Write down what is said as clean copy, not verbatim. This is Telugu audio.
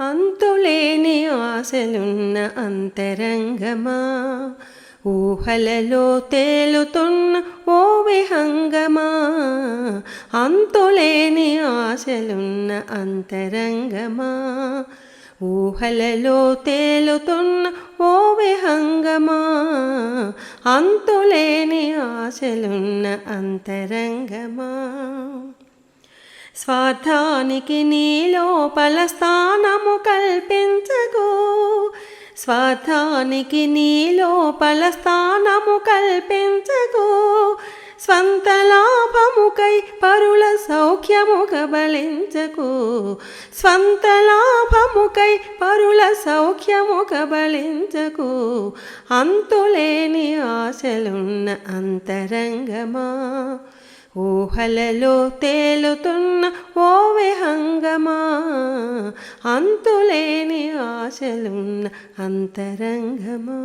అంతులేని ఆశలున్న అంతరంగమా, ఊహలలో తేలుతున్న ఓ విహంగమా. అంతులేని ఆశలున్న అంతరంగమా, ఊహలలో తేలుతున్న ఓ విహంగమా. అంతులేని ఆశలున్న అంతరంగమా. స్వార్థానికి నీ లోపల స్థానము కల్పించకు, స్వార్థానికి నీ లోపల స్థానము కల్పించకు. స్వంత లాభముకై పరుల సౌఖ్యము కబళించకు, స్వంత లాభముకై పరుల సౌఖ్యము కబళించకు. అంతులేని ఆశలున్న అంతరంగమా, ఊహలలో తేలుతున్న ఓ విహంగమా. అంతులేని ఆశలున్న అంతరంగమా.